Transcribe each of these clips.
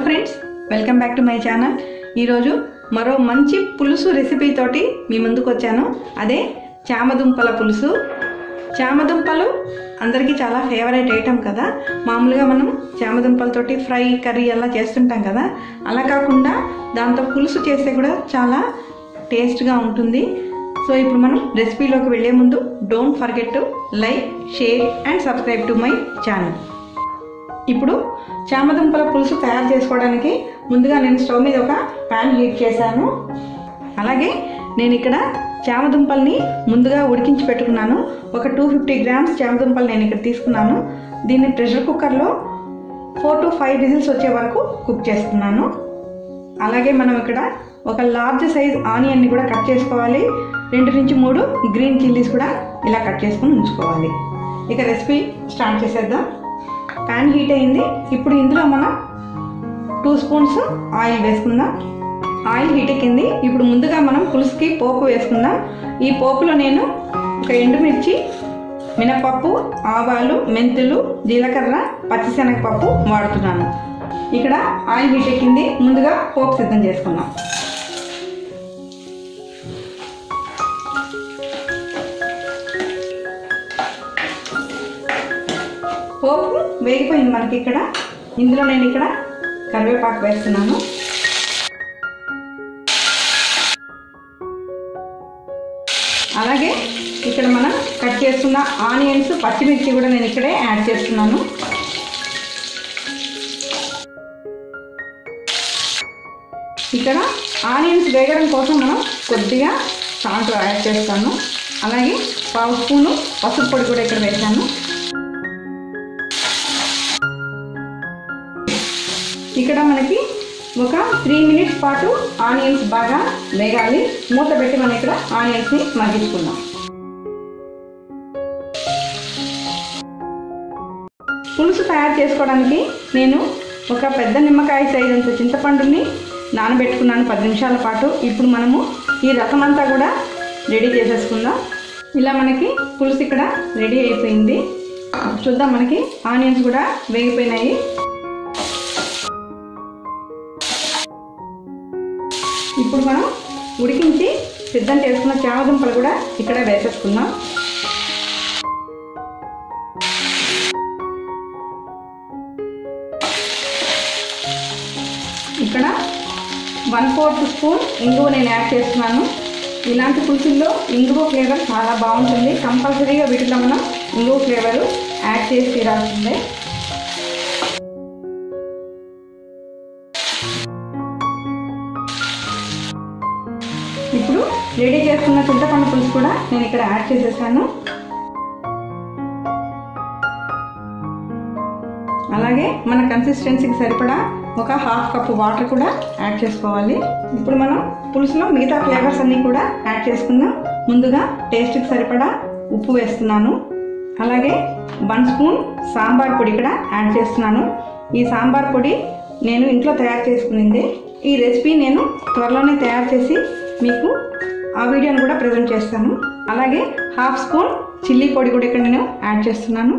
Friends, welcome back to my channel. ఈరోజు మరో మంచి పులుసు రెసిపీ తోటి మీ ముందుకు వచ్చాను. అదే చామదుంపల పులుసు. చామదుంపలు అందరికీ చాలా ఫేవరెట్ ఐటమ్ కదా. మామూలుగా మనం చామదుంపలతోటి ఫ్రై, కర్రీ అలా చేస్తుంటాం కదా. అలా కాకుండా దాంతో పులుసు చేస్తే కూడా చాలా టేస్ట్గా ఉంటుంది. సో ఇప్పుడు మనం రెసిపీలోకి వెళ్ళే ముందు don't forget to like, share and subscribe to my channel. ఇప్పుడు చామదుంపల పులుసు తయారు చేసుకోవడానికి ముందుగా నేను స్టవ్ మీద ఒక ప్యాన్ హీట్ చేశాను. అలాగే నేను ఇక్కడ చామదుంపల్ని ముందుగా ఉడికించి పెట్టుకున్నాను. ఒక 250 గ్రామ్స్ చామదుంపలు నేను ఇక్కడ తీసుకున్నాను. దీన్ని ప్రెషర్ కుక్కర్లో 4 to 5 విజిల్స్ వచ్చే వరకు కుక్ చేసుకున్నాను. అలాగే మనం ఇక్కడ ఒక లార్జ్ సైజ్ ఆనియన్ని కూడా కట్ చేసుకోవాలి. 2 నుంచి 3 గ్రీన్ చిల్లీస్ కూడా ఇలా కట్ చేసుకుని ఉంచుకోవాలి. ఇక రెసిపీ స్టార్ట్ చేసేద్దాం. ప్యాన్ హీట్ అయింది. ఇప్పుడు ఇందులో మనం 2 స్పూన్స్ ఆయిల్ వేసుకుందాం. ఆయిల్ హీట్ ఎక్కింది. ఇప్పుడు ముందుగా మనం పులుసుకి పోపు వేసుకుందాం. ఈ పోపులో నేను ఒక ఎండుమిర్చి, మినపప్పు, ఆవాలు, మెంతులు, జీలకర్ర, పచ్చిశనగపప్పు వాడుతున్నాను. ఇక్కడ ఆయిల్ హీట్ ఎక్కింది. ముందుగా పోపు సిద్ధం చేసుకుందాం. పోపు వేగిపోయింది మనకి. ఇక్కడ ఇందులో నేను ఇక్కడ కరివేపాకు వేస్తున్నాను. అలాగే ఇక్కడ మనం కట్ చేసుకున్న ఆనియన్స్, పచ్చిమిర్చి కూడా నేను ఇక్కడే యాడ్ చేస్తున్నాను. ఇక్కడ ఆనియన్స్ వేగడం కోసం మనం కొద్దిగా సాల్ట్ యాడ్ చేస్తాను. అలాగే 1/2 స్పూను పసుపు పొడి కూడా ఇక్కడ వేసాను. ఇక్కడ మనకి ఒక 3 మినిట్స్ పాటు ఆనియన్స్ బాగా వేగాలి. మూత పెట్టి మనం ఇక్కడ ఆనియన్స్ని మగ్గించుకుందాం. పులుసు తయారు చేసుకోవడానికి నేను ఒక పెద్ద నిమ్మకాయ సైజ్ అంత చింతపండుని నానబెట్టుకున్నాను 10 నిమిషాల పాటు. ఇప్పుడు మనము ఈ రసం అంతా కూడా రెడీ చేసేసుకుందాం. ఇలా మనకి పులుసు ఇక్కడ రెడీ అయిపోయింది. చూద్దాం, మనకి ఆనియన్స్ కూడా వేగిపోయినాయి. ఇప్పుడు మనం ఉడికించి సిద్ధం చేసుకున్న చామదుంపలు కూడా ఇక్కడ వేసేసుకుందాం. ఇక్కడ 1/4 స్పూన్ ఇంగువ నేను యాడ్ చేస్తున్నాను. ఇలాంటి పులుసుల్లో ఇంగువ ఫ్లేవర్ చాలా బాగుంటుంది. కంపల్సరీగా వీటిలో మనం ఇంగువ ఫ్లేవర్ యాడ్ చేసి తీరాల్సిందే. ఇప్పుడు రెడీ చేసుకున్న చింతపండు పులుసు కూడా నేను ఇక్కడ యాడ్ చేసేసాను. అలాగే మన కన్సిస్టెన్సీకి సరిపడా ఒక 1/2 కప్పు వాటర్ కూడా యాడ్ చేసుకోవాలి. ఇప్పుడు మనం పులుసులో మిగతా ఫ్లేవర్స్ అన్నీ కూడా యాడ్ చేసుకుందాం. ముందుగా టేస్ట్కి సరిపడా ఉప్పు వేస్తున్నాను. అలాగే 1 స్పూన్ సాంబార్ పొడి ఇక్కడ యాడ్ చేస్తున్నాను. ఈ సాంబార్ పొడి నేను ఇంట్లో తయారు చేసుకునింది. ఈ రెసిపీ నేను త్వరలోనే తయారు చేసి మీకు ఆ వీడియోని కూడా ప్రజెంట్ చేస్తాను. అలాగే 1/2 స్పూన్ చిల్లీ పొడి కూడా ఇక్కడ నేను యాడ్ చేస్తున్నాను.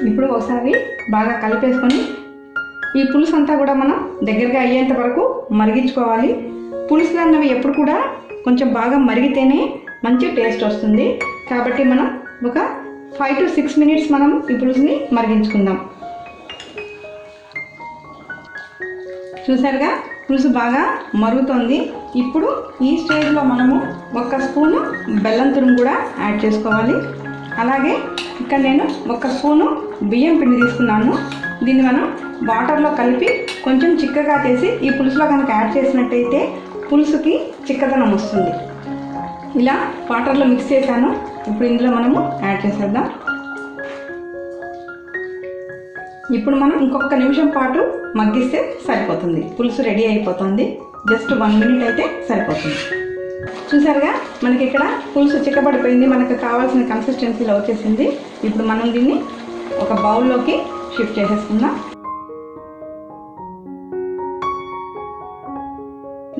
ఇప్పుడు ఒకసారి బాగా కలిపేసుకొని ఈ పులుసు అంతా కూడా మనం దగ్గరగా అయ్యేంత వరకు మరిగించుకోవాలి. పులుసులు అన్నవి ఎప్పుడు కూడా కొంచెం బాగా మరిగితేనే మంచి టేస్ట్ వస్తుంది. కాబట్టి మనం ఒక 5 to 6 మినిట్స్ మనం ఈ పులుసుని మరిగించుకుందాం. చూసారుగా, పులుసు బాగా మరుగుతోంది. ఇప్పుడు ఈ స్టేజ్లో మనము 1 స్పూను బెల్లం తురుము కూడా యాడ్ చేసుకోవాలి. అలాగే ఇక్కడ నేను 1 స్పూను బియ్యం పిండి తీసుకున్నాను. దీన్ని మనం వాటర్లో కలిపి కొంచెం చిక్కగా చేసి ఈ పులుసులో కనుక యాడ్ చేసినట్టయితే పులుసుకి చిక్కదనం వస్తుంది. ఇలా వాటర్లో మిక్స్ చేశాను. ఇప్పుడు ఇందులో మనము యాడ్ చేసేద్దాం. ఇప్పుడు మనం ఇంకొక నిమిషం పాటు మగ్గిస్తే సరిపోతుంది. పులుసు రెడీ అయిపోతుంది. జస్ట్ 1 మినిట్ అయితే సరిపోతుంది. చూసారుగా, మనకి ఇక్కడ పులుసు చిక్కబడిపోయింది. మనకు కావాల్సిన కన్సిస్టెన్సీలో వచ్చేసింది. ఇప్పుడు మనం దీన్ని ఒక బౌల్లోకి షిఫ్ట్ చేసేసుకుందాం.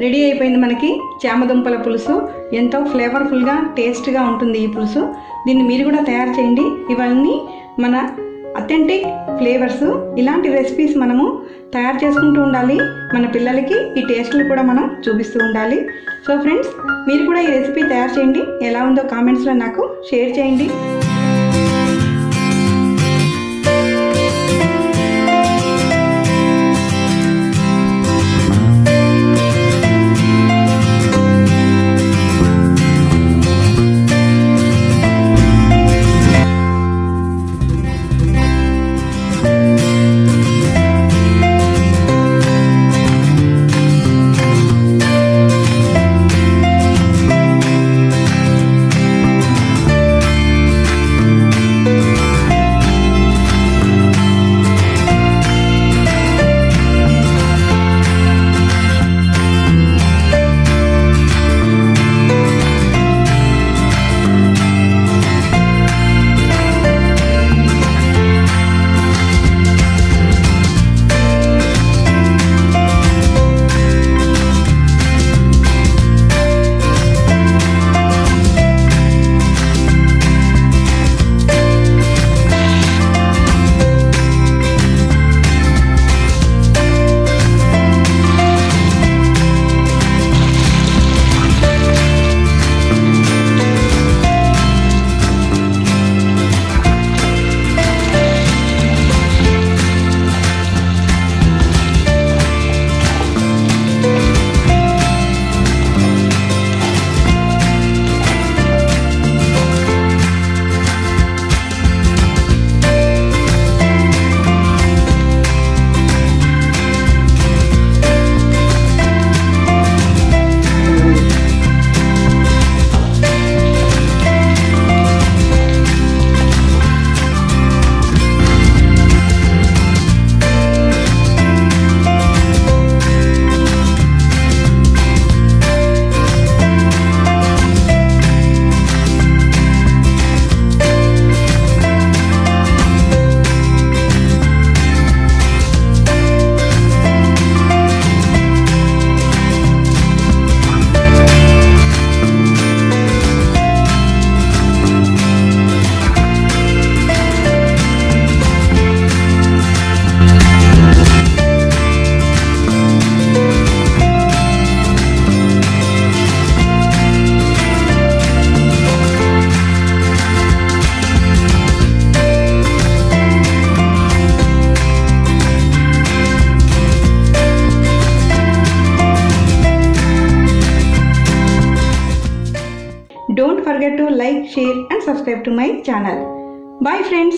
రెడీ అయిపోయింది మనకి చామదుంపల పులుసు. ఎంతో ఫ్లేవర్ఫుల్గా, టేస్ట్గా ఉంటుంది ఈ పులుసు. దీన్ని మీరు కూడా తయారు చేయండి. ఇవన్నీ మన అథెంటిక్ ఫ్లేవర్స్, ఇలాంటి రెసిపీస్ మనము తయారు చేసుకుంటూ ఉండాలి. మన పిల్లలకి ఈ టేస్ట్లు కూడా మనం చూపిస్తూ ఉండాలి. సో ఫ్రెండ్స్, మీరు కూడా ఈ రెసిపీ తయారు చేయండి. ఎలా ఉందో కామెంట్స్లో నాకు షేర్ చేయండి. Don't forget to like, share and subscribe to my channel. Bye friends.